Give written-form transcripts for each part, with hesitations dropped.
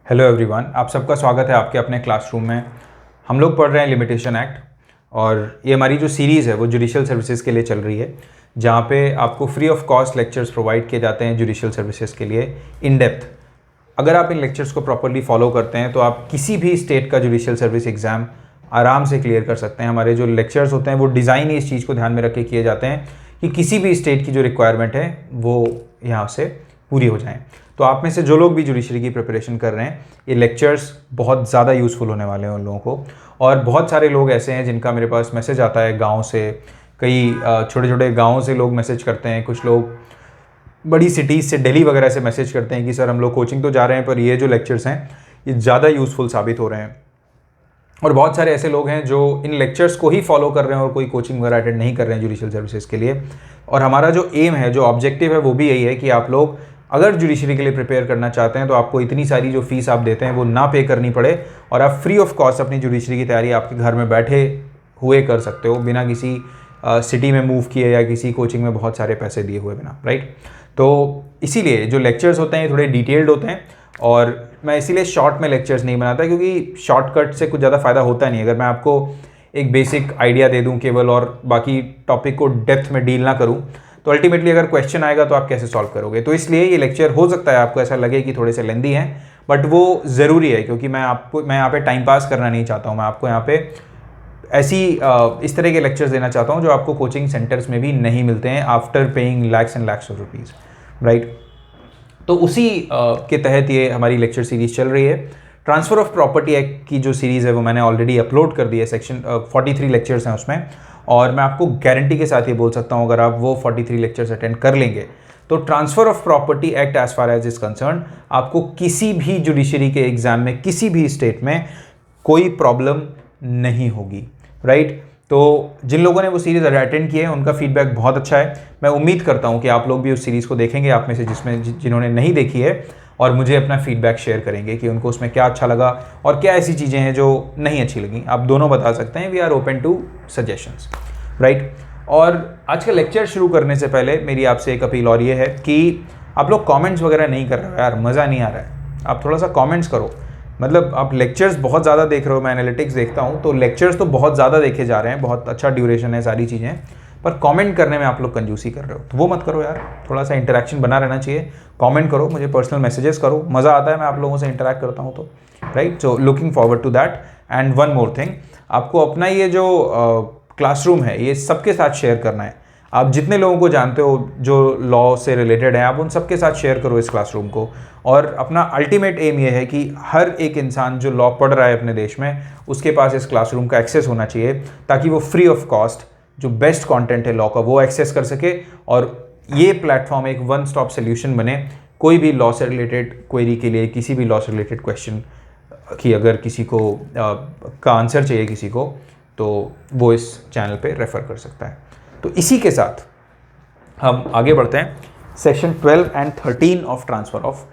Hello everyone, आप सबका स्वागत है आपके अपने क्लासरूम में। हम लोग पढ़ रहे हैं लिमिटेशन एक्ट और ये हमारी जो सीरीज़ है वो जुडिशियल सर्विसेज के लिए चल रही है, जहाँ पे आपको free of cost lectures provide किए जाते हैं जुडिशियल सर्विसेज के लिए इन डेप्थ। अगर आप इन लेक्चर्स को प्रॉपरली फॉलो करते हैं तो आप किसी भी स्टेट का जुडिशियल सर्विस एग्ज़ाम आराम से क्लियर कर सकते हैं। हमारे जो लेक्चर्स होते हैं वो डिज़ाइन ही इस चीज़ को ध्यान में रख के किए जाते हैं कि किसी भी स्टेट की जो रिक्वायरमेंट है वो यहाँ से पूरी हो जाएँ। तो आप में से जो लोग भी जुडिशरी की प्रिपरेशन कर रहे हैं, ये लेक्चर्स बहुत ज़्यादा यूज़फुल होने वाले हैं उन लोगों को। और बहुत सारे लोग ऐसे हैं जिनका मेरे पास मैसेज आता है गांव से, कई छोटे छोटे गांवों से लोग मैसेज करते हैं, कुछ लोग बड़ी सिटीज़ से, दिल्ली वगैरह से मैसेज करते हैं कि सर हम लोग कोचिंग तो जा रहे हैं पर ये जो लेक्चर्स हैं ये ज़्यादा यूज़फुल साबित हो रहे हैं। और बहुत सारे ऐसे लोग हैं जो इन लेक्चर्स को ही फॉलो कर रहे हैं और कोई कोचिंग वगैरह अटेंड नहीं कर रहे हैं जुडिशियल सर्विसेज के लिए। और हमारा जो एम है, जो ऑब्जेक्टिव है, वो भी यही है कि आप लोग अगर जुडिशरी के लिए प्रिपेयर करना चाहते हैं तो आपको इतनी सारी जो फीस आप देते हैं वो ना पे करनी पड़े और आप फ्री ऑफ कॉस्ट अपनी जुडिशरी की तैयारी आपके घर में बैठे हुए कर सकते हो, बिना किसी सिटी में मूव किए या किसी कोचिंग में बहुत सारे पैसे दिए हुए बिना, राइट। तो इसीलिए जो लेक्चर्स होते हैं थोड़े डिटेल्ड होते हैं और मैं इसीलिए शॉर्ट में लेक्चर्स नहीं बनाता, क्योंकि शॉर्टकट से कुछ ज़्यादा फ़ायदा होता नहीं। अगर मैं आपको एक बेसिक आइडिया दे दूं केवल और बाकी टॉपिक को डेप्थ में डील ना करूं तो अल्टीमेटली अगर क्वेश्चन आएगा तो आप कैसे सॉल्व करोगे। तो इसलिए ये लेक्चर हो सकता है आपको ऐसा लगे कि थोड़े से लेंदी हैं, बट वो ज़रूरी है, क्योंकि मैं यहाँ पे टाइम पास करना नहीं चाहता हूँ। मैं आपको यहाँ पे ऐसी इस तरह के लेक्चर्स देना चाहता हूँ जो आपको कोचिंग सेंटर्स में भी नहीं मिलते हैं after paying lakhs and lakhs of rupees, right. तो उसी के तहत ये हमारी लेक्चर सीरीज चल रही है। ट्रांसफ़र ऑफ प्रॉपर्टी एक्ट की जो सीरीज़ है वो मैंने ऑलरेडी अपलोड कर दी है। सेक्शन 43 लेक्चर्स हैं उसमें, और मैं आपको गारंटी के साथ ये बोल सकता हूँ अगर आप वो 43 लेक्चर्स अटेंड कर लेंगे तो transfer of property act as far as is concern आपको किसी भी जुडिशरी के एग्जाम में किसी भी स्टेट में कोई प्रॉब्लम नहीं होगी, राइट। तो जिन लोगों ने वो सीरीज़ अटेंड की है उनका फीडबैक बहुत अच्छा है। मैं उम्मीद करता हूँ कि आप लोग भी उस सीरीज़ को देखेंगे, आप में से जिन्होंने नहीं देखी है, और मुझे अपना फीडबैक शेयर करेंगे कि उनको उसमें क्या अच्छा लगा और क्या ऐसी चीज़ें हैं जो नहीं अच्छी लगी। आप दोनों बता सकते हैं, we are open to suggestions, right. और आज का लेक्चर शुरू करने से पहले मेरी आपसे एक अपील और ये है कि आप लोग कमेंट्स वगैरह नहीं कर रहे हो यार, मज़ा नहीं आ रहा है। आप थोड़ा सा कमेंट्स करो। मतलब आप लेक्चर्स बहुत ज़्यादा देख रहे हो, मैं एनालिटिक्स देखता हूँ तो लेक्चर्स तो बहुत ज़्यादा देखे जा रहे हैं, बहुत अच्छा ड्यूरेशन है, सारी चीज़ें, पर कमेंट करने में आप लोग कंजूसी कर रहे हो, तो वो मत करो यार। थोड़ा सा इंटरेक्शन बना रहना चाहिए। कमेंट करो, मुझे पर्सनल मैसेजेस करो, मज़ा आता है मैं आप लोगों से इंटरेक्ट करता हूँ तो, right. So looking forward to that. And one more thing, आपको अपना ये जो क्लासरूम है ये सबके साथ शेयर करना है। आप जितने लोगों को जानते हो जो लॉ से रिलेटेड हैं, आप उन सबके साथ शेयर करो इस क्लासरूम को। और अपना अल्टीमेट एम ये है कि हर एक इंसान जो लॉ पढ़ रहा है अपने देश में, उसके पास इस क्लासरूम का एक्सेस होना चाहिए, ताकि वो फ्री ऑफ कॉस्ट जो बेस्ट कंटेंट है लॉ का वो एक्सेस कर सके और ये प्लेटफॉर्म एक वन स्टॉप सोल्यूशन बने कोई भी लॉ से रिलेटेड क्वेरी के लिए, किसी भी लॉ से रिलेटेड क्वेश्चन की अगर किसी को का आंसर चाहिए किसी को, तो वो इस चैनल पे रेफ़र कर सकता है। तो इसी के साथ हम आगे बढ़ते हैं। Section 12 and 13 of transfer of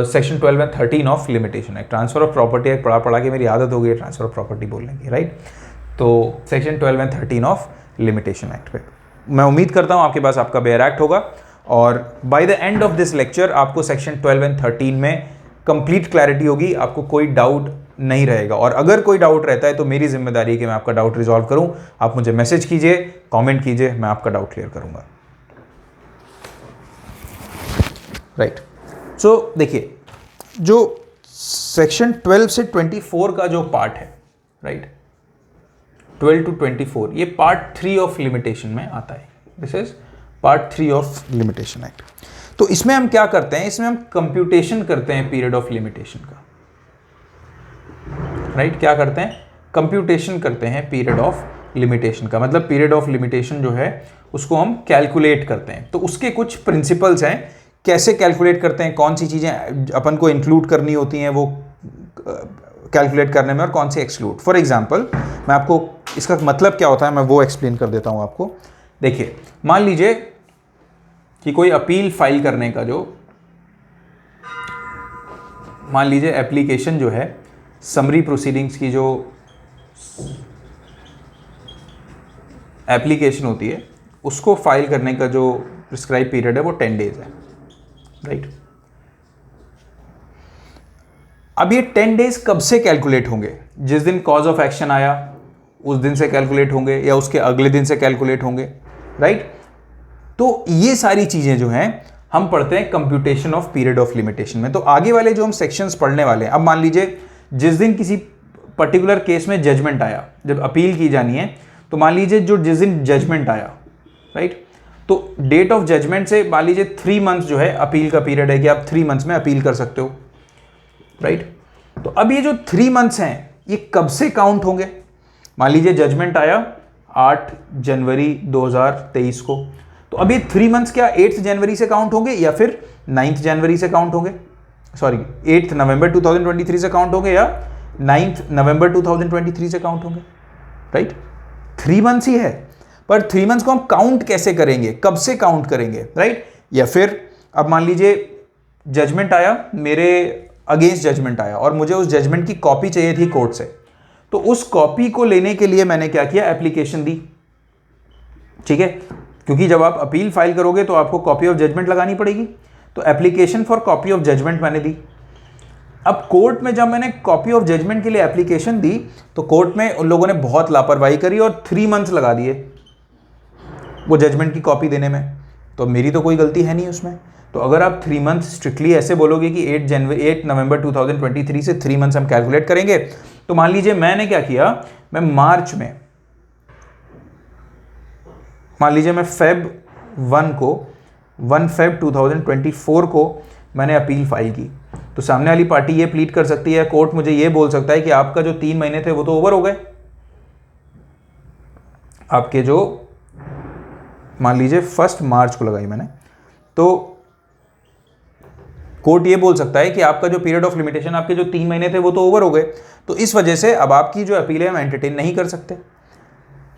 section 12 and 13 of limitation act. Transfer of property act पढ़ा के मेरी आदत हो गई है ट्रांसफ़र ऑफ प्रॉपर्टी बोलने की, राइट। तो section 12 and 13 of limitation act पे मैं उम्मीद करता हूँ आपके पास आपका बेयर एक्ट होगा, और by the end of this lecture आपको सेक्शन 12 एंड 13 में कंप्लीट क्लैरिटी होगी, आपको कोई डाउट नहीं रहेगा। और अगर कोई डाउट रहता है तो मेरी जिम्मेदारी है कि मैं आपका डाउट रिजॉल्व करूं। आप मुझे मैसेज कीजिए, कमेंट कीजिए, मैं आपका डाउट क्लियर करूंगा, राइट। सो देखिए, जो सेक्शन 12 से 24 का जो पार्ट है, राइट, 12 to 24, ये पार्ट 3 ऑफ लिमिटेशन में आता है। This is part 3 of limitation act. तो इसमें हम क्या करते हैं, इसमें हम कंप्यूटेशन करते हैं पीरियड ऑफ लिमिटेशन का, राइट। क्या करते हैं, कंप्यूटेशन करते हैं पीरियड ऑफ लिमिटेशन का। मतलब पीरियड ऑफ लिमिटेशन जो है उसको हम कैलकुलेट करते हैं। तो उसके कुछ प्रिंसिपल्स हैं, कैसे कैलकुलेट करते हैं, कौन सी चीज़ें अपन को इंक्लूड करनी होती हैं वो कैलकुलेट करने में और कौन सी एक्सक्लूड। फॉर एग्जांपल मैं आपको इसका मतलब क्या होता है मैं वो एक्सप्लेन कर देता हूं आपको। देखिए, मान लीजिए कि कोई अपील फाइल करने का जो, मान लीजिए एप्लीकेशन जो है, समरी प्रोसीडिंग्स की जो एप्लीकेशन होती है उसको फाइल करने का जो प्रिस्क्राइब पीरियड है वो 10 डेज है, राइट। अब ये 10 डेज कब से कैलकुलेट होंगे? जिस दिन कॉज ऑफ एक्शन आया उस दिन से कैलकुलेट होंगे या उसके अगले दिन से कैलकुलेट होंगे, राइट? तो ये सारी चीजें जो हैं हम पढ़ते हैं computation of period of limitation में। तो आगे वाले जो हम सेक्शंस पढ़ने वाले हैं, अब मान लीजिए जिस दिन किसी पर्टिकुलर केस में जजमेंट आया, जब अपील की जानी है, तो मान लीजिए जो जिस दिन जजमेंट आया, राइट, तो डेट ऑफ जजमेंट से मान लीजिए 3 मंथ्स जो है अपील का पीरियड है कि आप 3 मंथ्स में अपील कर सकते हो, राइट? तो अब ये जो 3 मंथ्स हैं ये कब से काउंट होंगे? मान लीजिए जजमेंट आया 8 जनवरी 2023 को, तो अब ये 3 मंथ्स क्या 8 जनवरी से काउंट होंगे या फिर 9 जनवरी से काउंट होंगे? सॉरी, 8 नवंबर 2023 से काउंट होंगे या 9 नवंबर 2023 से काउंट होंगे, राइट? 3 मंथ्स ही है, पर 3 मंथ्स को हम काउंट कैसे करेंगे, कब से काउंट करेंगे, राइट? या फिर अब मान लीजिए जजमेंट आया, मेरे अगेंस्ट जजमेंट आया और मुझे उस जजमेंट की कॉपी चाहिए थी कोर्ट से, तो उस कॉपी को लेने के लिए मैंने क्या किया, एप्लीकेशन दी, ठीक है? क्योंकि जब आप अपील फाइल करोगे तो आपको कॉपी ऑफ जजमेंट लगानी पड़ेगी, तो application for copy of judgement मैंने दी। अब कोर्ट में जब मैंने कॉपी ऑफ जजमेंट के लिए एप्लीकेशन दी तो कोर्ट में उन लोगों ने बहुत लापरवाही करी और 3 मंथ्स लगा दिए वो जजमेंट की कॉपी देने में, तो मेरी तो कोई गलती है नहीं उसमें। तो अगर आप 3 मंथ स्ट्रिक्टली ऐसे बोलोगे कि 8 नवंबर 2023 से 3 मंथ्स हम कैलकुलेट करेंगे, तो मान लीजिए मैंने क्या किया, मैं मार्च में, मान लीजिए मैं फेब 1 फेब 2024 को मैंने अपील फाइल की, तो सामने वाली पार्टी ये प्लीड कर सकती है, कोर्ट मुझे ये बोल सकता है कि आपका जो 3 महीने थे वो तो ओवर हो गए, आपके जो मान लीजिए 1 मार्च को लगाई मैंने, तो कोर्ट ये बोल सकता है कि आपका जो पीरियड ऑफ लिमिटेशन, आपके जो 3 महीने थे वो तो ओवर हो गए, तो इस वजह से अब आपकी जो अपील है हम एंटरटेन नहीं कर सकते।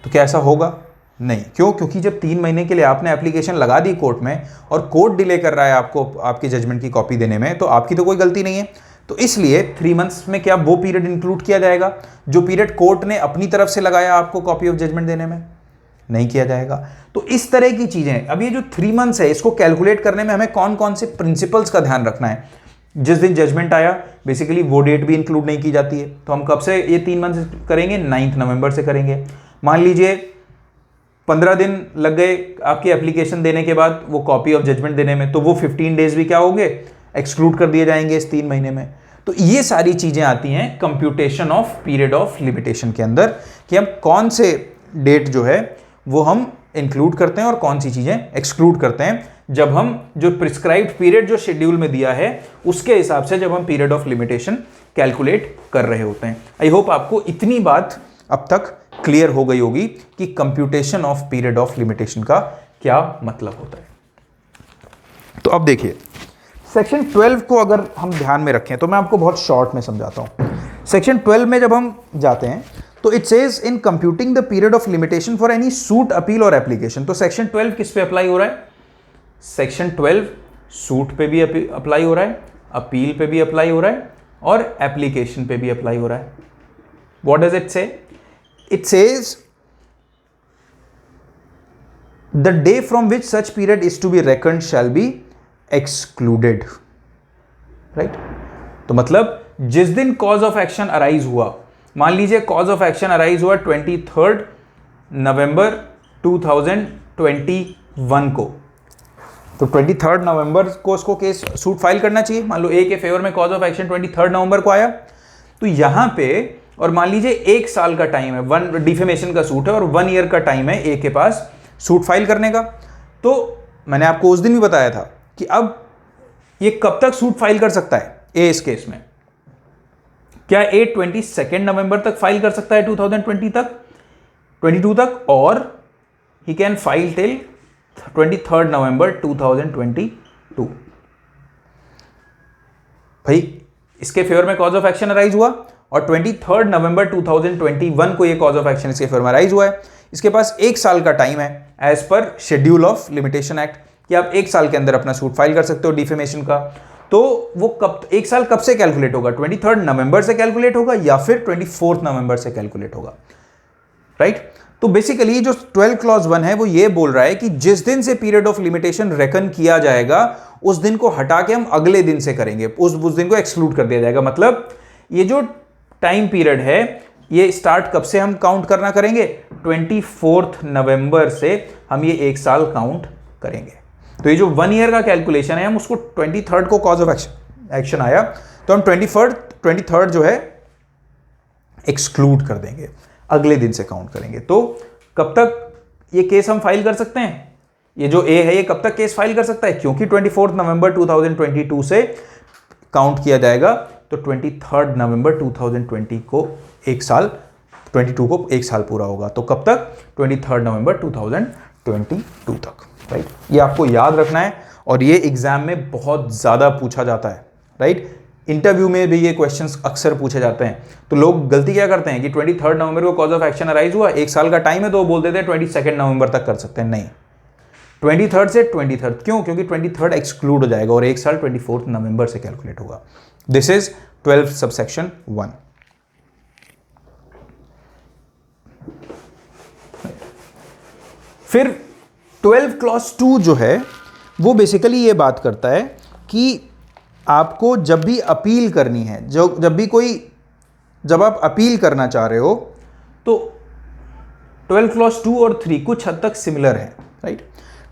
तो क्या ऐसा होगा? नहीं। क्यों? क्योंकि जब 3 महीने के लिए आपने एप्लीकेशन लगा दी कोर्ट में और कोर्ट डिले कर रहा है आपको आपकी जजमेंट की कॉपी देने में, तो आपकी तो कोई गलती नहीं है। तो इसलिए 3 मंथ्स में क्या वो पीरियड इंक्लूड किया जाएगा जो पीरियड कोर्ट ने अपनी तरफ से लगाया आपको कॉपी ऑफ जजमेंट देने में? नहीं किया जाएगा। तो इस तरह की चीजें, अब ये जो 3 मंथ्स है इसको कैलकुलेट करने में हमें कौन कौन से प्रिंसिपल्स का ध्यान रखना है। जिस दिन जजमेंट आया बेसिकली वो डेट भी इंक्लूड नहीं की जाती है, तो हम कब से ये 3 मंथ्स करेंगे? 9 नवंबर से करेंगे। मान लीजिए 15 दिन लग गए आपकी एप्लीकेशन देने के बाद वो कॉपी ऑफ जजमेंट देने में, तो वो 15 डेज भी क्या होंगे? एक्सक्लूड कर दिए जाएंगे इस 3 महीने में। तो ये सारी चीजें आती हैं computation of period of limitation के अंदर, कि हम कौन से डेट जो है वो हम इंक्लूड करते हैं और कौन सी चीजें एक्सक्लूड करते हैं, जब हम जो प्रिस्क्राइब्ड पीरियड जो शेड्यूल में दिया है उसके हिसाब से जब हम पीरियड ऑफ लिमिटेशन कैलकुलेट कर रहे होते हैं। आई होप आपको इतनी बात अब तक क्लियर हो गई होगी कि computation of period of limitation का क्या मतलब होता है। तो अब देखिए सेक्शन 12 को अगर हम ध्यान में रखें तो मैं आपको बहुत शॉर्ट में समझाता हूं। सेक्शन 12 में जब हम जाते हैं तो it says in computing the period of limitation for any suit, appeal और एप्लीकेशन। तो सेक्शन 12 किस पे अप्लाई हो रहा है? सेक्शन 12 सूट पे भी अप्लाई हो रहा है, अपील पे भी अप्लाई हो रहा है और एप्लीकेशन पे भी अप्लाई हो रहा है। What does it say? It says the day from which such period is to be reckoned shall be excluded, right? तो मतलब जिस दिन कॉज ऑफ एक्शन अराइज हुआ, मान लीजिए कॉज ऑफ एक्शन अराइज हुआ 23 नवंबर 2021 को, तो 23 नवंबर को उसको केस सूट फाइल करना चाहिए। मान लो ए के फेवर में कॉज ऑफ एक्शन 23 नवंबर को आया, तो यहां पे और मान लीजिए 1 साल का टाइम है, 1 डिफेमेशन का सूट है और 1 ईयर का टाइम है ए के पास सूट फाइल करने का। तो मैंने आपको उस दिन भी बताया था कि अब ये कब तक सूट फाइल कर सकता है ए इस केस में? क्या ए 22 नवंबर तक फाइल कर सकता है 2020 तक, 22 तक, और ही कैन फाइल टिल 23 नवंबर 2022। भाई इसके फेवर में कॉज ऑफ एक्शन अराइज हुआ और 23 नवंबर 2021 को ये कॉज ऑफ एक्शन इसके फेवर में अराइज हुआ है। इसके पास 1 साल का टाइम है as per schedule of limitation act कि आप 1 साल के अंदर अपना सूट फाइल कर सकते हो डिफेमेशन का। तो वो कब, 1 साल कब से कैलकुलेट होगा? 23 नवंबर से कैलकुलेट होगा या फिर 24 नवंबर से कैलकुलेट होगा, राइट? तो बेसिकली जो 12 क्लॉज 1 है वो ये बोल रहा है कि जिस दिन से पीरियड ऑफ लिमिटेशन रेकन किया जाएगा उस दिन को हटा के हम अगले दिन से करेंगे, उस दिन को एक्सक्लूड कर दिया जाएगा। मतलब ये जो टाइम पीरियड है ये स्टार्ट कब से हम काउंट करना करेंगे, 24 नवंबर से हम ये एक साल काउंट करेंगे। तो ये जो 1 ईयर का कैलकुलेशन है हम उसको 23rd को कॉज ऑफ एक्शन आया तो हम 23rd जो है एक्सक्लूड कर देंगे, अगले दिन से काउंट करेंगे। तो कब तक ये केस हम फाइल कर सकते हैं, ये जो ए है ये कब तक केस फाइल कर सकता है, क्योंकि 24 नवंबर 2022 से काउंट किया जाएगा तो 23 नवंबर 2020 को एक साल, 22 को एक साल पूरा होगा। तो कब तक, 23 नवंबर 2022 तक, राइट। ये आपको याद रखना है और ये एग्जाम में बहुत ज़्यादा पूछा जाता है, राइट। इंटरव्यू में भी ये क्वेश्चंस अक्सर पूछे जाते हैं। तो लोग गलती क्या करते हैं कि 23 नवंबर को कॉज ऑफ एक्शन अराइज हुआ, एक साल का टाइम है तो वो बोल देते हैं 22 नवंबर तक कर सकते हैं। नहीं, 23 से 23, क्यों, क्योंकि 23 एक्सक्लूड हो जाएगा और एक साल 24 नवंबर से कैलकुलेट होगा। This is 12 subsection 1। फिर 12 क्लॉज 2 जो है वो बेसिकली ये बात करता है कि आपको जब भी अपील करनी है, जब आप अपील करना चाह रहे हो तो 12 क्लॉज 2 और 3 कुछ हद तक सिमिलर है, राइट।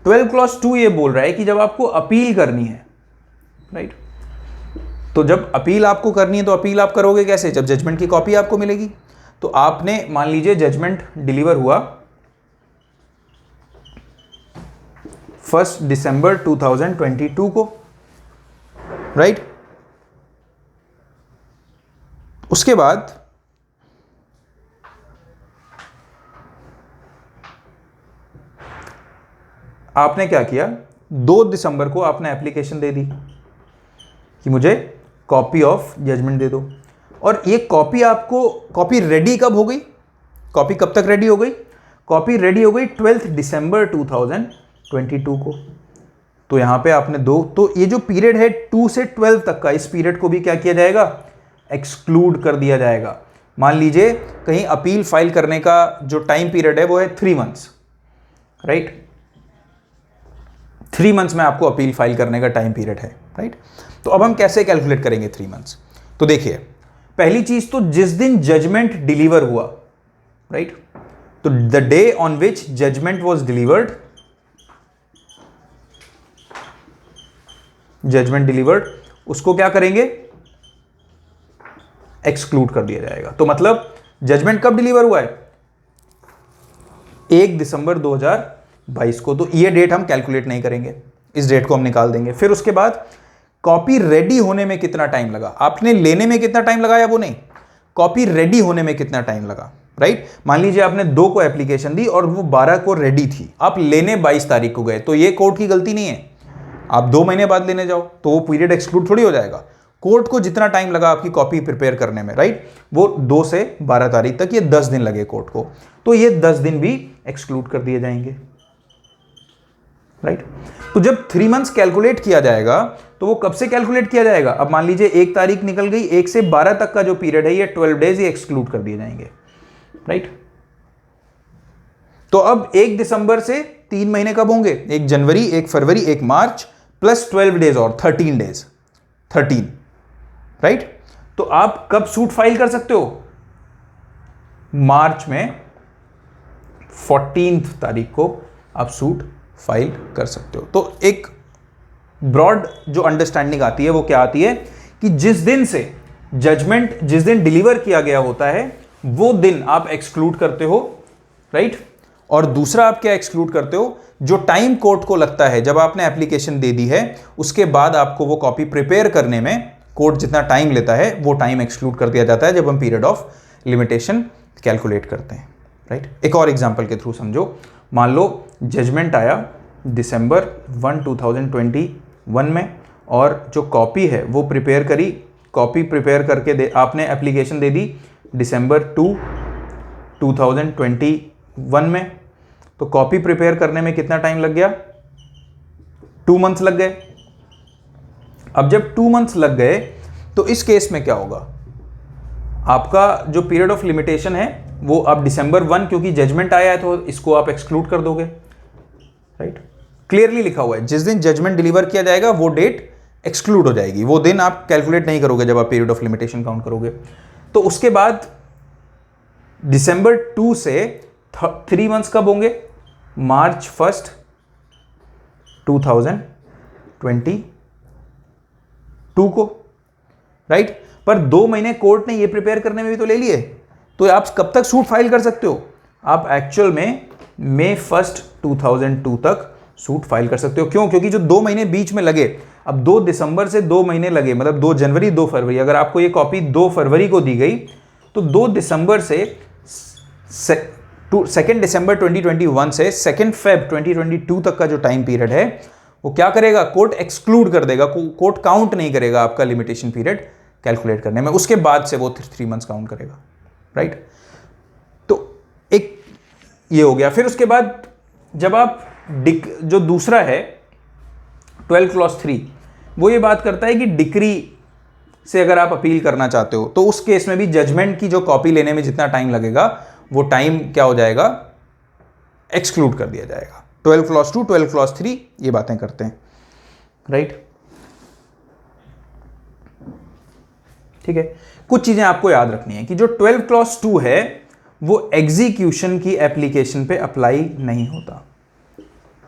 12 क्लॉज 2 ये बोल रहा है कि जब आपको अपील करनी है, राइट, तो जब अपील आपको करनी है तो अपील आप करोगे कैसे, जब जजमेंट की कॉपी आपको मिलेगी। तो आपने मान लीजिए जजमेंट डिलीवर हुआ 1 दिसंबर 2022 को, राइट। उसके बाद आपने क्या किया, 2 दिसंबर को आपने एप्लीकेशन दे दी कि मुझे कॉपी ऑफ जजमेंट दे दो। और ये कॉपी रेडी कब हो गई, कॉपी कब तक रेडी हो गई, कॉपी रेडी हो गई 12 दिसंबर 2022 को। तो यहां पे आपने तो ये जो पीरियड है 2 से 12 तक का, इस पीरियड को भी क्या किया जाएगा, एक्सक्लूड कर दिया जाएगा। मान लीजिए कहीं अपील फाइल करने का जो टाइम पीरियड है वो है 3 मंथ्स, राइट। 3 मंथ्स में आपको अपील फाइल करने का टाइम पीरियड है, राइट। तो अब हम कैसे कैलकुलेट करेंगे 3 मंथ्स। तो देखिए, पहली चीज तो जिस दिन जजमेंट डिलीवर हुआ, राइट, तो the day on which judgement was delivered, judgement delivered, उसको क्या करेंगे, एक्सक्लूड कर दिया जाएगा। तो मतलब जजमेंट कब डिलीवर हुआ है, 1 दिसंबर 2022 को। तो ये डेट हम कैलकुलेट नहीं करेंगे, इस डेट को हम निकाल देंगे। फिर उसके बाद कॉपी रेडी होने में कितना टाइम लगा, आपने लेने में कितना टाइम लगाया वो नहीं, कॉपी रेडी होने में कितना टाइम लगा, राइट। मान लीजिए आपने 2 को एप्लीकेशन दी और वो 12 को रेडी थी, आप लेने 22 तारीख को गए, तो ये कोर्ट की गलती नहीं है। आप 2 महीने बाद लेने जाओ तो वो पीरियड एक्सक्लूड थोड़ी हो जाएगा। कोर्ट को जितना टाइम लगा आपकी कॉपी प्रिपेयर करने में, राइट, वो 2 से 12 तारीख तक, ये 10 दिन लगे कोर्ट को, तो ये 10 दिन भी एक्सक्लूड कर दिए जाएंगे, राइट। तो जब 3 मंथ्स कैलकुलेट किया जाएगा तो वो कब से कैलकुलेट किया जाएगा, अब मान लीजिए 1 तारीख निकल गई, 1 से 12 तक का जो पीरियड है ये 12 डेज ही एक्सक्लूड कर दिए जाएंगे, राइट। तो अब 1 दिसंबर से 3 महीने कब होंगे, 1 जनवरी, 1 फरवरी, 1 मार्च, प्लस 12 डेज और 13 डेज, 13, राइट। तो आप कब सूट फाइल कर सकते हो, मार्च में 14 तारीख को आप सूट फाइल कर सकते हो। तो एक ब्रॉड जो अंडरस्टैंडिंग आती है वो क्या आती है कि जिस दिन से जजमेंट, जिस दिन डिलीवर किया गया होता है वो दिन आप एक्सक्लूड करते हो, राइट। और दूसरा आप क्या एक्सक्लूड करते हो, जो टाइम कोर्ट को लगता है जब आपने एप्लीकेशन दे दी है उसके बाद आपको वो कॉपी प्रिपेयर करने में कोर्ट जितना टाइम लेता है वो टाइम एक्सक्लूड कर दिया जाता है जब हम पीरियड ऑफ लिमिटेशन कैलकुलेट करते हैं, राइट। एक और एग्जांपल के थ्रू समझो, मान लो जजमेंट आया दिसंबर 1, 2021 में और जो कॉपी है वो प्रिपेयर करी, कॉपी प्रिपेयर करके आपने एप्लीकेशन दे दी दिसंबर 2, 2021 में। तो कॉपी प्रिपेयर करने में कितना टाइम लग गया, 2 मंथ्स लग गए। अब जब 2 मंथ्स लग गए तो इस केस में क्या होगा, आपका जो पीरियड ऑफ लिमिटेशन है वो आप December 1 क्योंकि जजमेंट आया है तो इसको आप एक्सक्लूड कर दोगे, राइट। क्लियरली लिखा हुआ है, जिस दिन जजमेंट डिलीवर किया जाएगा वो डेट एक्सक्लूड हो जाएगी, वो दिन आप कैलकुलेट नहीं करोगे जब आप पीरियड ऑफ लिमिटेशन काउंट करोगे। तो उसके बाद December 2 से 3 मंथ्स कब होंगे? March 1, 2022 को, राइट। पर 2 महीने कोर्ट ने ये प्रिपेयर करने में भी तो ले लिए, तो आप कब तक सूट फाइल कर सकते हो? आप एक्चुअल में May 1, 2002 तक सूट फाइल कर सकते हो। क्यों? क्योंकि जो 2 महीने बीच में लगे, अब 2 दिसंबर से 2 महीने लगे, मतलब 2 जनवरी 2 फरवरी, अगर आपको ये कॉपी 2 फरवरी को दी गई तो 2 दिसंबर से 2 दिसंबर 2021 से 2 फेब 2022 तक का जो टाइम पीरियड है वो क्या करेगा? कोर्ट एक्सक्लूड कर देगा, कोर्ट काउंट नहीं करेगा आपका लिमिटेशन पीरियड कैलकुलेट करने में। उसके बाद से वो 3 मंथ्स काउंट करेगा, राइट। तो एक ये हो गया। फिर उसके बाद जब आप जो दूसरा है 12 क्लॉज 3, वो ये बात करता है कि डिक्री से अगर आप अपील करना चाहते हो तो उस केस में भी जजमेंट की जो कॉपी लेने में जितना टाइम लगेगा वो टाइम क्या हो जाएगा? एक्सक्लूड कर दिया जाएगा। 12 क्लॉज 2, 12 क्लॉज 3 ये बातें करते हैं, राइट। ठीक है, कुछ चीजें आपको याद रखनी है कि जो 12 क्लॉज 2 है वो एग्जीक्यूशन की एप्लीकेशन पे अप्लाई नहीं होता,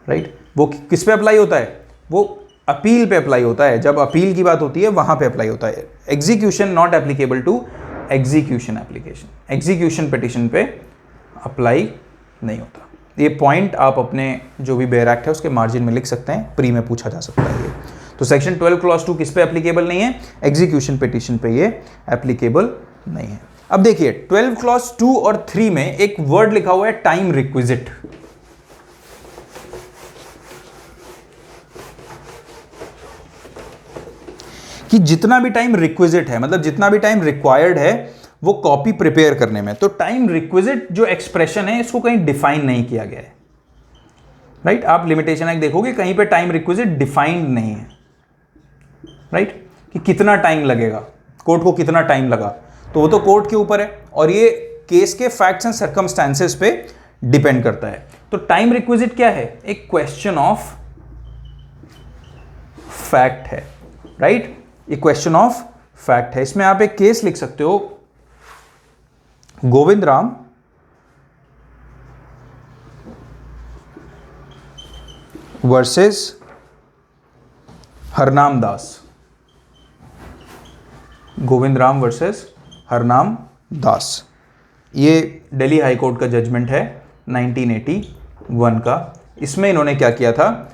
राइट। वो किस पे अप्लाई होता है? वो अपील पे अप्लाई होता है। जब अपील की बात होती है वहां पे अप्लाई होता है। Execution not applicable to execution application, execution petition पे अप्लाई नहीं होता। ये पॉइंट आप अपने जो भी बेयर एक्ट है उसके मार्जिन में लिख सकते हैं, प्री में पूछा जा सकता है ये। तो सेक्शन 12 क्लॉज 2 किस पे एप्लीकेबल नहीं है? एग्जीक्यूशन पिटिशन पे ये एप्लीकेबल नहीं है। अब देखिए 12 क्लॉज 2 और 3 में एक वर्ड लिखा हुआ है टाइम रिक्विजिट। कि जितना भी टाइम रिक्विजिट है, मतलब जितना भी टाइम रिक्वायर्ड है वो कॉपी प्रिपेयर करने में, तो टाइम रिक्विजिट जो एक्सप्रेशन है इसको कहीं डिफाइन नहीं किया गया है, राइट। आप लिमिटेशन एक्ट देखोगे कहीं पे टाइम रिक्विजिट डिफाइंड नहीं है, राइट। कि कितना टाइम लगेगा, कोर्ट को कितना टाइम लगा, तो वो तो कोर्ट के ऊपर है और ये केस के फैक्ट्स एंड सर्कमस्टेंसेस पे डिपेंड करता है। तो टाइम रिक्विजिट क्या है? एक क्वेश्चन ऑफ फैक्ट है, राइट। ये क्वेश्चन ऑफ फैक्ट है। इसमें आप एक केस लिख सकते हो, गोविंद राम वर्सेस हरनाम दास। गोविंद राम वर्सेस हरनाम दास, ये दिल्ली हाई कोर्ट का जजमेंट है 1981 का। इसमें इन्होंने क्या किया था?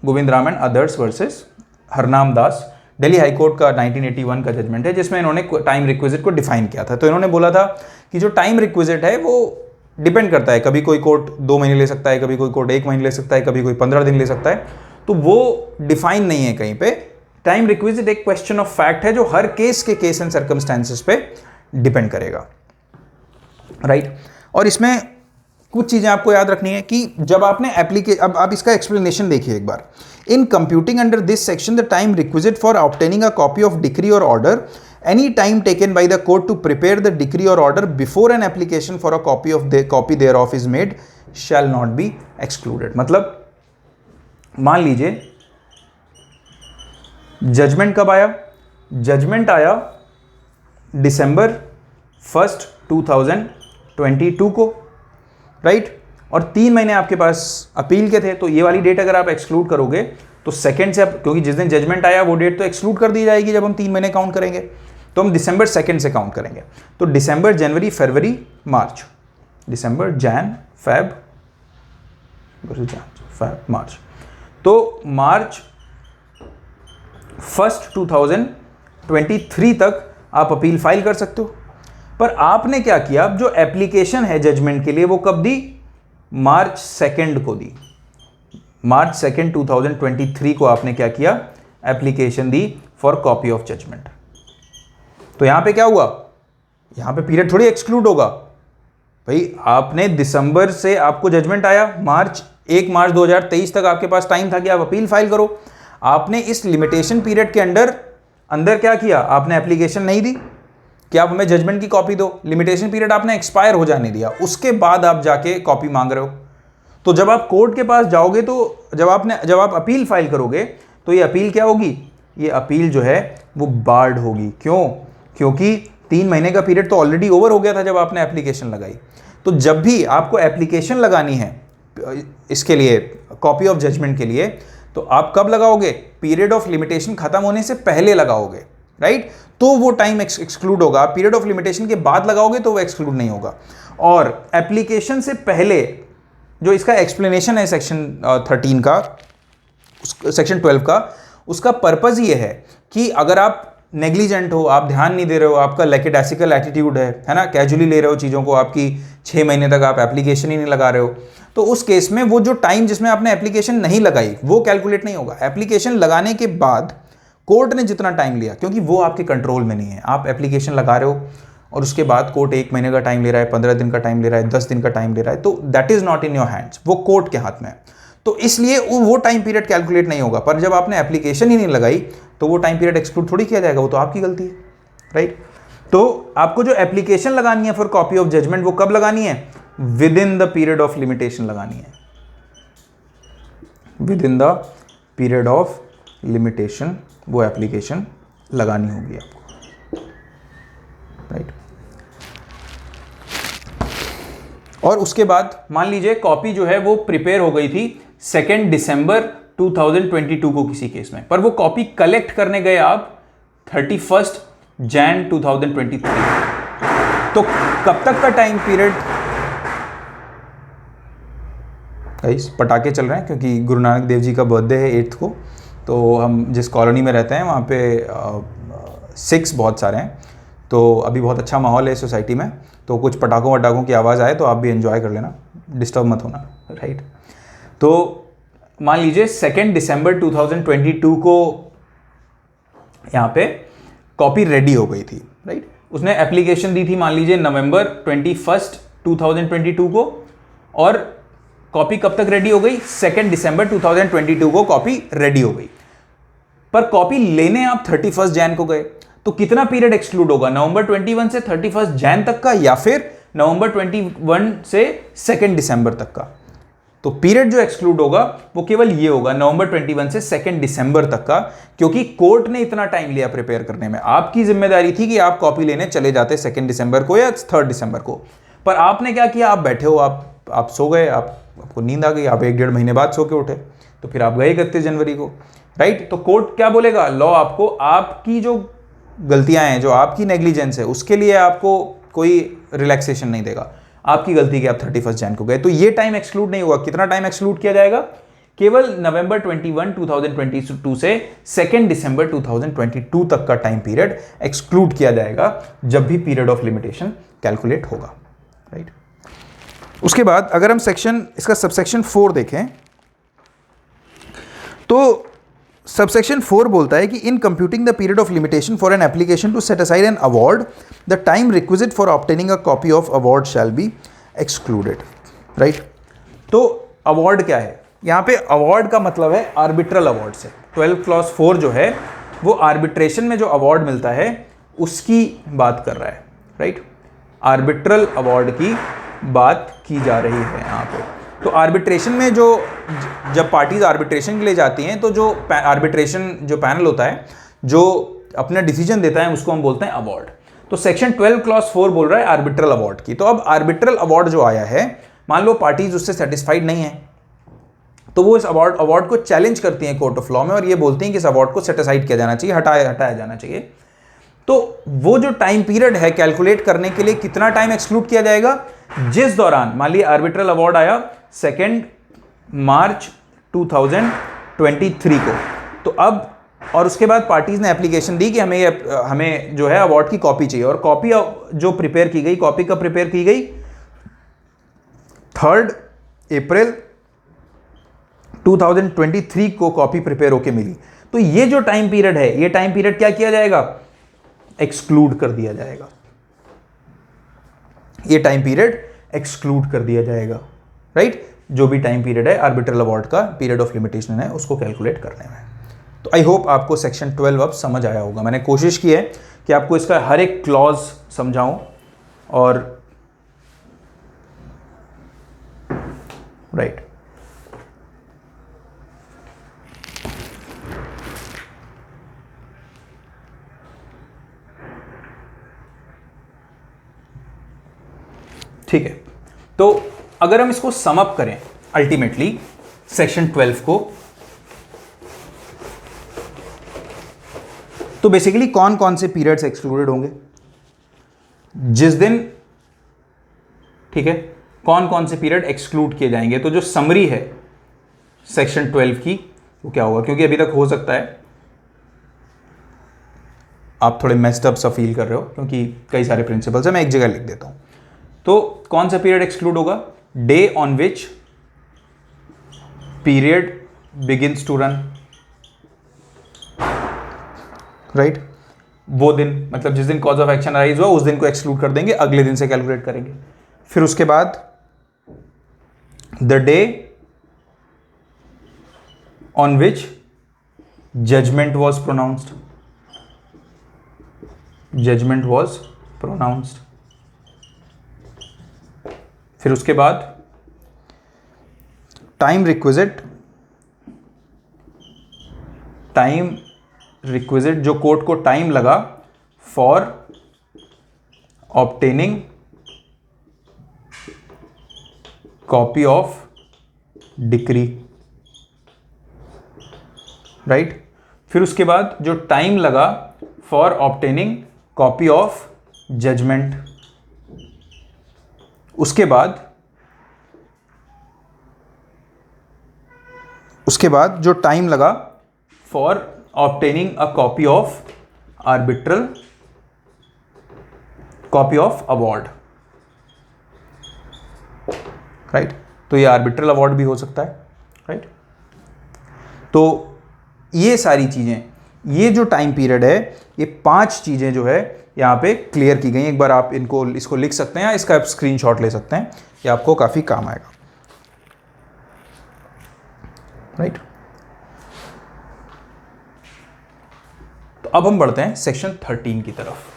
Govind Ram and others versus Harnam Das, Delhi high court का 1981 का जजमेंट है जिसमें इन्होंने टाइम रिक्विजिट को डिफाइन किया था। तो इन्होंने बोला था कि जो टाइम रिक्विजिट है वो डिपेंड करता है, कभी कोई कोर्ट 2 महीने ले सकता है, कभी कोई कोर्ट 1 महीने ले सकता है, कभी कोई 15 दिन ले सकता है, तो वो डिफाइन नहीं है कहीं पे। टाइम रिक्विजिट एक क्वेश्चन ऑफ फैक्ट है जो हर केस के केस एंड सर्कमस्टेंसेस पे डिपेंड करेगा, राइट। और इसमें कुछ चीजें आपको याद रखनी है कि जब आपने अब आप इसका एक्सप्लेनेशन देखिए एक बार। In computing under this section the time requisite for obtaining a copy of decree और order, any time taken by the court to prepare the decree or order before an application for a copy thereof is made shall not be excluded। मतलब मान लीजिए judgement कब आया? Judgement आया December 1, 2022 को, right. और 3 महीने आपके पास अपील के थे, तो ये वाली डेट अगर आप एक्सक्लूड करोगे तो सेकंड से, क्योंकि जिस दिन जजमेंट आया वो डेट तो एक्सक्लूड कर दी जाएगी जब हम 3 महीने काउंट करेंगे, तो हम December 2 से काउंट करेंगे। तो दिसंबर, जनवरी, फरवरी, मार्च, दिसंबर, जैन, फेब, मार्च। तो मार्च 1, 2023 तक आप अपील फाइल कर सकते हो। पर आपने क्या किया? अब जो एप्लीकेशन है जजमेंट के लिए वो कब दी? मार्च 2 को दी। मार्च 2, 2023 को आपने क्या किया? एप्लीकेशन दी फॉर कॉपी ऑफ जजमेंट। तो यहां पे क्या हुआ? यहां पे पीरियड थोड़ी एक्सक्लूड होगा भाई। आपने दिसंबर से आपको जजमेंट आया, 1 मार्च 2023 तक आपके पास टाइम था कि आप अपील फाइल करो। आपने इस लिमिटेशन पीरियड के अंदर क्या किया? आपने एप्लीकेशन नहीं दी, कि आप हमें जजमेंट की कॉपी दो, लिमिटेशन पीरियड आपने एक्सपायर हो जाने दिया, उसके बाद आप जाके कॉपी मांग रहे हो। तो जब आप कोर्ट के पास जाओगे तो जब आप अपील फाइल करोगे तो ये अपील क्या होगी, ये अपील जो है वो बार्ड होगी। क्यों? क्योंकि 3 महीने का पीरियड तो ऑलरेडी ओवर हो गया था जब आपने एप्लीकेशन लगाई। तो जब भी आपको एप्लीकेशन लगानी है इसके लिए, कॉपी ऑफ जजमेंट के लिए, तो आप कब लगाओगे? पीरियड ऑफ लिमिटेशन खत्म होने से पहले लगाओगे, राइट? तो वो टाइम एक्सक्लूड होगा। आप पीरियड ऑफ लिमिटेशन के बाद लगाओगे तो वो एक्सक्लूड नहीं होगा। और एप्लीकेशन से पहले जो इसका एक्सप्लेनेशन है सेक्शन 13 का, सेक्शन 12 का, उसका पर्पज ये है कि अगर आप नेग्लिजेंट हो, आप ध्यान नहीं दे रहे हो, आपका लैकेडासिकल एटीट्यूड है ना, कैजुअली ले रहे हो चीज़ों को, आपकी 6 महीने तक आप एप्लीकेशन ही नहीं लगा रहे हो, तो उस केस में वो जो टाइम जिसमें आपने एप्लीकेशन नहीं लगाई वो कैलकुलेट नहीं होगा। एप्लीकेशन लगाने के बाद कोर्ट ने जितना टाइम लिया, क्योंकि वो आपके कंट्रोल में नहीं है, आप एप्लीकेशन लगा रहे हो और उसके बाद कोर्ट 1 महीने का टाइम ले रहा है, 15 दिन का टाइम ले रहा है, 10 दिन का टाइम ले रहा है, तो that is not in your hands, वो कोर्ट के हाथ में है। तो इसलिए वो टाइम पीरियड कैलकुलेट नहीं होगा। पर जब आपने एप्लीकेशन ही नहीं लगाई तो वो टाइम पीरियड एक्सक्लूड थोड़ी किया जाएगा, वो तो आपकी गलती है, राइट? तो आपको जो एप्लीकेशन लगानी है फॉर कॉपी ऑफ जजमेंट वो कब लगानी है? With in the period of limitation लगानी है, with in the period of limitation वो एप्लीकेशन लगानी होगी आपको, राइट? और उसके बाद मान लीजिए कॉपी जो है वो प्रिपेयर हो गई थी 2 दिसंबर 2022 को किसी केस में, पर वो कॉपी कलेक्ट करने गए आप 31 जैन 2023। तो कब तक का टाइम पीरियड? गाइस पटाखे चल रहे हैं क्योंकि गुरु नानक देव जी का बर्थडे है 8 को, तो हम जिस कॉलोनी में रहते हैं वहाँ पे 6 बहुत सारे हैं, तो अभी बहुत अच्छा माहौल है सोसाइटी में, तो कुछ पटाखों की आवाज़ आए तो आप भी एंजॉय कर लेना, डिस्टर्ब मत होना, राइट? तो मान लीजिए 2 दिसंबर 2022 को यहाँ पे कॉपी रेडी हो गई थी, राइट? उसने एप्लीकेशन दी थी मान लीजिए नवंबर 21 2022 को, और कॉपी कब तक रेडी हो गई? 2 दिसंबर 2022 को कॉपी रेडी हो गई, पर कॉपी लेने आप 31 जैन को गए, तो कितना पीरियड एक्सक्लूड होगा? नवंबर 21 से 31 जैन तक का, या फिर नवंबर 21 से 2 दिसंबर तक का? तो पीरियड जो एक्सक्लूड होगा वो केवल ये होगा, नवंबर 21 से 2 दिसंबर तक का, क्योंकि कोर्ट ने इतना टाइम लिया प्रिपेयर करने में। आपकी जिम्मेदारी थी कि आप कॉपी लेने चले जाते 2 दिसंबर को या 3 दिसंबर को, पर आपने क्या किया? आप बैठे हो, आप सो गए, आपको नींद आ गई, आप 1-1.5 महीने बाद सो के उठे, तो फिर आप गए 31 जनवरी को, राइट? तो कोर्ट क्या बोलेगा? लॉ आपको आपकी जो गलतियां हैं, जो आपकी नेग्लिजेंस है, उसके लिए आपको कोई रिलैक्सेशन नहीं देगा। आपकी गलती कि आप 31 जैन को गए, तो ये टाइम एक्सक्लूड नहीं होगा। कितना टाइम एक्सक्लूड किया जाएगा? केवल नवंबर 21 2022 से 2 दिसंबर 2022 तक का टाइम पीरियड एक्सक्लूड किया जाएगा जब भी पीरियड ऑफ लिमिटेशन कैलकुलेट होगा, राइट? उसके बाद अगर हम इसका सबसेक्शन 4 देखें तो सबसेक्शन 4 बोलता है कि in computing the period of limitation for an application to set aside an award, the time requisite for obtaining a copy of award shall be excluded, right? तो अवार्ड क्या है? यहाँ पे अवार्ड का मतलब है आर्बिट्रल अवार्ड से। 12 clause 4 जो है वो आर्बिट्रेशन में जो अवार्ड मिलता है उसकी बात कर रहा है, राइट? आर्बिट्रल अवार्ड की बात की जा रही है यहाँ पे। तो आर्बिट्रेशन में जब पार्टीज आर्बिट्रेशन के लिए जाती हैं तो जो आर्बिट्रेशन जो पैनल होता है जो अपना डिसीजन देता है उसको हम बोलते हैं अवार्ड। तो सेक्शन 12 क्लॉज 4 बोल रहा है आर्बिट्रल अवार्ड की। तो अब आर्बिट्रल अवार्ड जो आया है, मान लो पार्टीज उससे सेटिस्फाइड नहीं है, तो वो इस अवार्ड को चैलेंज करती हैं कोर्ट ऑफ लॉ में और ये बोलती हैं कि इस अवार्ड को सेटिसाइड किया जाना चाहिए, हटाया जाना चाहिए। तो वो जो टाइम पीरियड है कैलकुलेट करने के लिए कितना टाइम एक्सक्लूड किया जाएगा, जिस दौरान मान लीजिए आर्बिट्रल अवार्ड आया 2 मार्च 2023 को, तो अब और उसके बाद पार्टीज ने एप्लीकेशन दी कि हमें जो है अवार्ड की कॉपी चाहिए, और कॉपी जो प्रिपेयर की गई, कॉपी कब प्रिपेयर की गई? 3 अप्रैल 2023 को कॉपी प्रिपेयर होके मिली। तो ये जो टाइम पीरियड है, ये टाइम पीरियड क्या किया जाएगा? एक्सक्लूड कर दिया जाएगा। ये टाइम पीरियड एक्सक्लूड कर दिया जाएगा, राइट? जो भी टाइम पीरियड है आर्बिट्रल अवार्ड का, पीरियड ऑफ लिमिटेशन है, उसको कैलकुलेट करने में। तो आई होप आपको सेक्शन 12 अब समझ आया होगा। मैंने कोशिश की है कि आपको इसका हर एक क्लॉज समझाऊं और राइट ठीक है। तो अगर हम इसको सम अप करें अल्टीमेटली सेक्शन 12 को, तो बेसिकली कौन कौन से पीरियड्स एक्सक्लूडेड होंगे जिस दिन, ठीक है, कौन कौन से पीरियड एक्सक्लूड किए जाएंगे। तो जो समरी है सेक्शन 12 की वो क्या होगा, क्योंकि अभी तक हो सकता है आप थोड़े मेस्ड अप सा फील कर रहे हो क्योंकि कई सारे प्रिंसिपल्स है, मैं एक जगह लिख देता हूं। तो कौन सा पीरियड एक्सक्लूड होगा, day on which period begins to run, right, वो दिन, मतलब जिस दिन कॉज ऑफ एक्शन अराइज हुआ उस दिन को एक्सक्लूड कर देंगे, अगले दिन से कैलकुलेट करेंगे। फिर उसके बाद the day on which judgement was pronounced, judgement was pronounced. फिर उसके बाद टाइम रिक्विजिट, टाइम रिक्विजिट जो कोर्ट को टाइम लगा for obtaining copy of decree, right. फिर उसके बाद जो टाइम लगा for obtaining copy of judgement. उसके बाद जो टाइम लगा for obtaining a copy of arbitral, copy of award, right. तो ये आर्बिट्रल अवार्ड भी हो सकता है, राइट। तो ये सारी चीजें, ये जो टाइम पीरियड है, ये 5 चीजें जो है यहाँ पे क्लियर की गई। एक बार आप इसको लिख सकते हैं या इसका आप स्क्रीनशॉट ले सकते हैं, ये आपको काफी काम आएगा, राइट। तो अब हम बढ़ते हैं सेक्शन 13 की तरफ।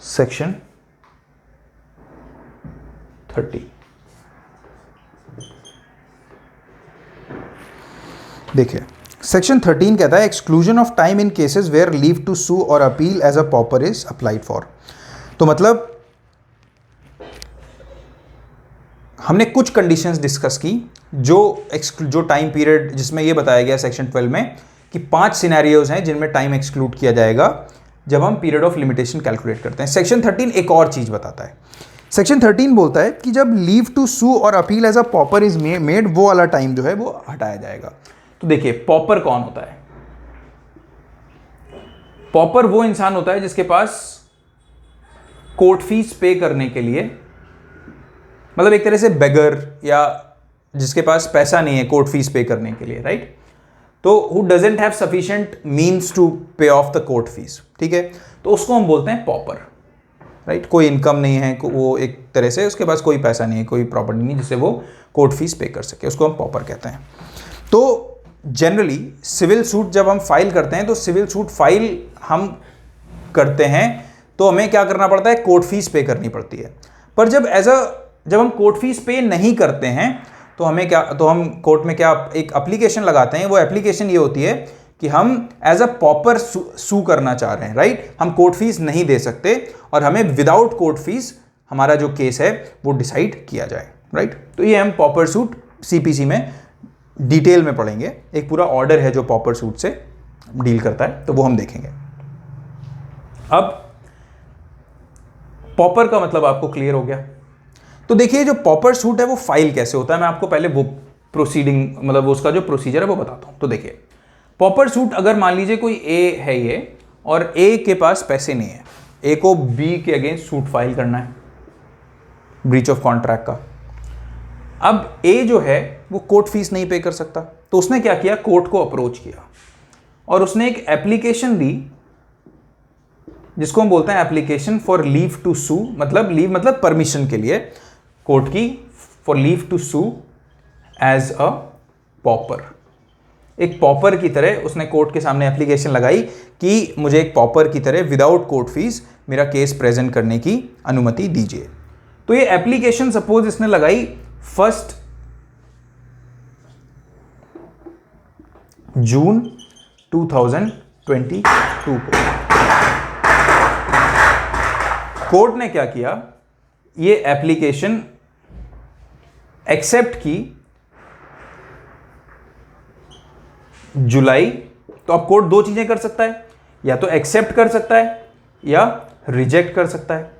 सेक्शन 30, देखिए सेक्शन 13 कहता है exclusion of time in cases where leave to sue और appeal as a pauper is applied for. तो मतलब हमने कुछ कंडीशंस डिस्कस की जो टाइम पीरियड, जिसमें ये बताया गया सेक्शन 12 में कि 5 सिनेरियोज हैं जिनमें टाइम एक्सक्लूड किया जाएगा जब हम पीरियड ऑफ लिमिटेशन कैलकुलेट करते हैं। सेक्शन 13 एक और चीज बताता है। सेक्शन 13 बोलता है कि जब लीव टू सू और appeal as a pauper is made, वो वाला टाइम जो है वो हटाया जाएगा। तो देखिए पॉपर कौन होता है, पॉपर वो इंसान होता है जिसके पास कोर्ट फीस पे करने के लिए, मतलब एक तरह से बेगर, या जिसके पास पैसा नहीं है कोर्ट फीस पे करने के लिए, राइट। तो who doesn't have sufficient means to pay of the court fees, ठीक है, तो उसको हम बोलते हैं पॉपर, राइट। कोई इनकम नहीं है, वो एक तरह से उसके पास कोई पैसा नहीं है, कोई प्रॉपर्टी नहीं जिससे वो कोर्ट फीस पे कर सके, उसको हम पॉपर कहते हैं। तो जनरली सिविल सूट जब हम फाइल करते हैं, तो सिविल सूट फाइल हम करते हैं तो हमें क्या करना पड़ता है, कोर्ट फीस पे करनी पड़ती है। पर जब हम कोर्ट फीस पे नहीं करते हैं तो हम कोर्ट में क्या एक एप्लीकेशन लगाते हैं। वो एप्लीकेशन ये होती है कि हम एज अ पॉपर सू करना चाह रहे हैं, राइट। हम कोर्ट फीस नहीं दे सकते और हमें विदाउट कोर्ट फीस हमारा जो केस है वो डिसाइड किया जाए, राइट। तो ये हम पॉपर सूट सीपीसी में डिटेल में पढ़ेंगे, एक पूरा ऑर्डर है जो पॉपर सूट से डील करता है, तो वो हम देखेंगे। अब पॉपर का मतलब आपको क्लियर हो गया। तो देखिए जो पॉपर सूट है वो फाइल कैसे होता है, मैं आपको पहले वो प्रोसीडिंग, मतलब उसका जो प्रोसीजर है वो बताता हूं। तो देखिए पॉपर सूट, अगर मान लीजिए कोई ए है ये, और ए के पास पैसे नहीं है, ए को बी के अगेंस्ट सूट फाइल करना है ब्रीच ऑफ कॉन्ट्रैक्ट का। अब ए जो है वो कोर्ट फीस नहीं पे कर सकता, तो उसने क्या किया, कोर्ट को अप्रोच किया और उसने एक एप्लीकेशन दी जिसको हम बोलते हैं application for leave to sue, मतलब लीव मतलब परमिशन के लिए कोर्ट की, for leave to sue as a pauper. एक पॉपर की तरह उसने कोर्ट के सामने एप्लीकेशन लगाई कि मुझे एक पॉपर की तरह विदाउट कोर्ट फीस मेरा केस प्रेजेंट करने की अनुमति दीजिए। तो ये एप्लीकेशन सपोज इसने लगाई 1 जून 2022 को। कोर्ट ने क्या किया, ये एप्लीकेशन एक्सेप्ट की जुलाई, तो अब कोर्ट दो चीजें कर सकता है, या तो एक्सेप्ट कर सकता है या रिजेक्ट कर सकता है,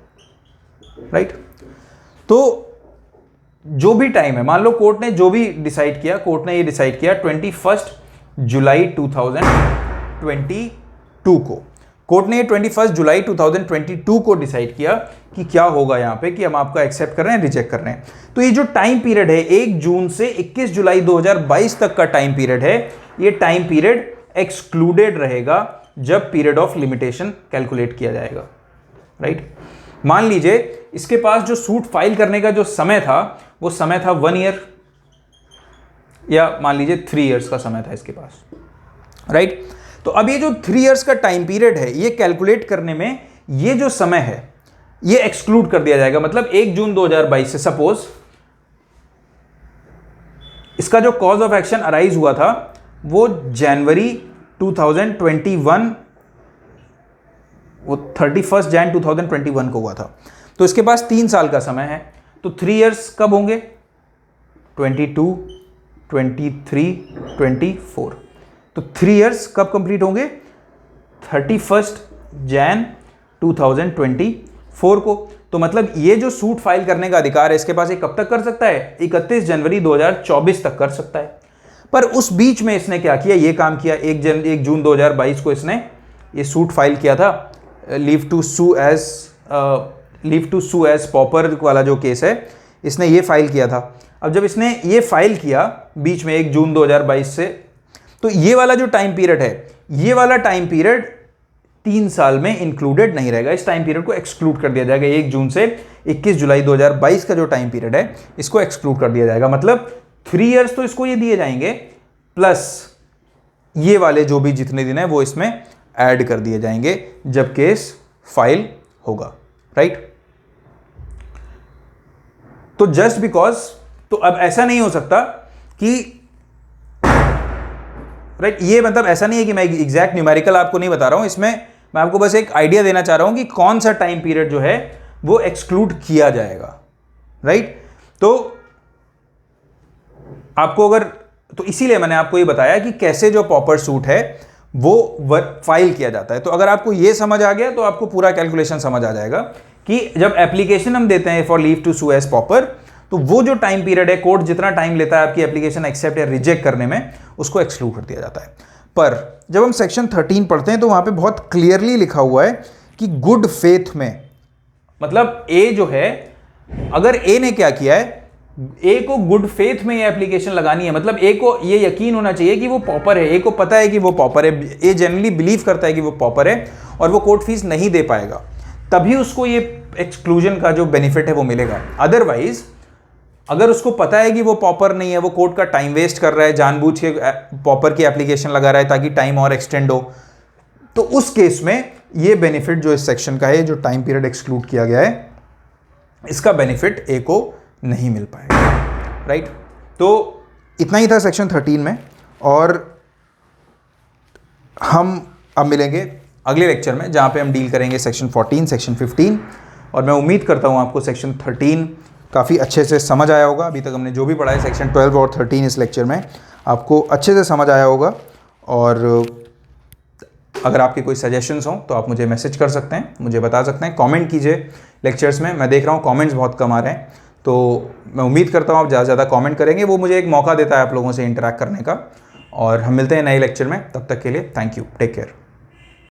राइट। तो जो भी टाइम है, मान लो कोर्ट ने जो भी डिसाइड किया, कोर्ट ने ये डिसाइड किया 21 जुलाई 2022 को, कोर्ट ने 21 जुलाई 2022 को डिसाइड किया कि क्या होगा यहां पे, कि हम आपका एक्सेप्ट कर रहे हैं, रिजेक्ट कर रहे हैं। तो ये जो टाइम पीरियड है 1 जून से 21 जुलाई 2022 तक का टाइम पीरियड है, ये टाइम पीरियड एक्सक्लूडेड रहेगा जब पीरियड ऑफ लिमिटेशन कैलकुलेट किया जाएगा, राइट। मान लीजिए इसके पास जो सूट फाइल करने का जो समय था, वो समय था 1 ईयर, या मान लीजिए 3 इयर्स का समय था इसके पास, राइट। तो अब ये जो 3 इयर्स का टाइम पीरियड है, ये कैलकुलेट करने में ये जो समय है ये एक्सक्लूड कर दिया जाएगा। मतलब 1 जून 2022 से सपोज इसका जो कॉज ऑफ एक्शन अराइज हुआ था वो जनवरी 2021, वो 31 जैन 2021 को हुआ था। तो इसके पास 3 साल का समय है। तो 3 इयर्स कब होंगे, 22, 23, 24। तो 3 इयर्स कब कंप्लीट होंगे, 31 जैन 2024 को। तो मतलब ये जो सूट फाइल करने का अधिकार है इसके पास, ये कब तक कर सकता है, 31 जनवरी 2024 तक कर सकता है। पर उस बीच में इसने क्या किया, ये काम किया, 1 जून 2022 को इसने ये सूट फाइल किया था, leave to sue as pauper वाला जो केस है, इसने ये फाइल किया था। अब जब इसने ये फाइल किया बीच में 1 जून 2022 से, तो ये वाला जो टाइम पीरियड है, ये वाला टाइम पीरियड 3 साल में इंक्लूडेड नहीं रहेगा। इस टाइम पीरियड को एक्सक्लूड कर दिया जाएगा। 1 जून से 21 जुलाई 2022 का जो टाइम पीरियड है, इसको एक्सक्लूड कर दिया जाएगा। मतलब 3 इयर्स तो इसको ये दिए जाएंगे, प्लस ये वाले जो भी जितने दिन है वो इसमें ऐड कर दिए जाएंगे जब केस फाइल होगा, राइट। तो जस्ट बिकॉज, तो अब ऐसा नहीं हो सकता कि, राइट, ये मतलब ऐसा नहीं है कि मैं एग्जैक्ट न्यूमेरिकल आपको नहीं बता रहा हूं, इसमें मैं आपको बस एक आइडिया देना चाह रहा हूं कि कौन सा टाइम पीरियड जो है वो एक्सक्लूड किया जाएगा, राइट। तो आपको अगर, तो इसीलिए मैंने आपको ये बताया कि कैसे जो पॉपर सूट है वो फाइल किया जाता है। तो अगर आपको ये समझ आ गया तो आपको पूरा कैलकुलेशन समझ आ जाएगा कि जब एप्लीकेशन हम देते हैं for leave to sue as pauper, तो वो जो टाइम पीरियड है, कोर्ट जितना टाइम लेता है आपकी एप्लीकेशन एक्सेप्ट या रिजेक्ट करने में, उसको एक्सक्लूड कर दिया जाता है। पर जब हम सेक्शन 13 पढ़ते हैं तो वहां पे बहुत क्लियरली लिखा हुआ है कि गुड फेथ में, मतलब ए जो है, अगर ए ने क्या किया है, ए को गुड फेथ में ये एप्लीकेशन लगानी है, मतलब ए को ये यकीन होना चाहिए कि वो पॉपर है, ए को पता है कि वो पॉपर है, ए जनरली बिलीव करता है कि वो पॉपर है और वो कोर्ट फीस नहीं दे पाएगा, तभी उसको ये एक्सक्लूजन का जो बेनिफिट है वो मिलेगा। अदरवाइज अगर उसको पता है कि वो पॉपर नहीं है, वो कोर्ट का टाइम वेस्ट कर रहा है, जानबूझ के पॉपर की एप्लीकेशन लगा रहा है ताकि टाइम और एक्सटेंड हो, तो उस केस में ये बेनिफिट जो इस सेक्शन का है, जो टाइम पीरियड एक्सक्लूड किया गया है, इसका बेनिफिट ए को नहीं मिल पाएगा, राइट। तो इतना ही था सेक्शन 13 में, और हम अब मिलेंगे अगले लेक्चर में जहाँ पे हम डील करेंगे सेक्शन 14, सेक्शन 15, और मैं उम्मीद करता हूँ आपको सेक्शन 13 काफ़ी अच्छे से समझ आया होगा। अभी तक हमने जो भी पढ़ा है सेक्शन 12 और 13 इस लेक्चर में आपको अच्छे से समझ आया होगा। और अगर आपके कोई सजेशंस हों तो आप मुझे मैसेज कर सकते हैं, मुझे बता सकते हैं, कमेंट कीजिए लेक्चर्स में। मैं देख रहा हूँ कमेंट्स बहुत कम आ रहे हैं, तो मैं उम्मीद करता हूँ आप ज़्यादा से ज़्यादा कमेंट करेंगे, वो मुझे एक मौका देता है आप लोगों से इंटरेक्ट करने का। और हम मिलते हैं नए लेक्चर में, तब तक के लिए थैंक यू, टेक केयर।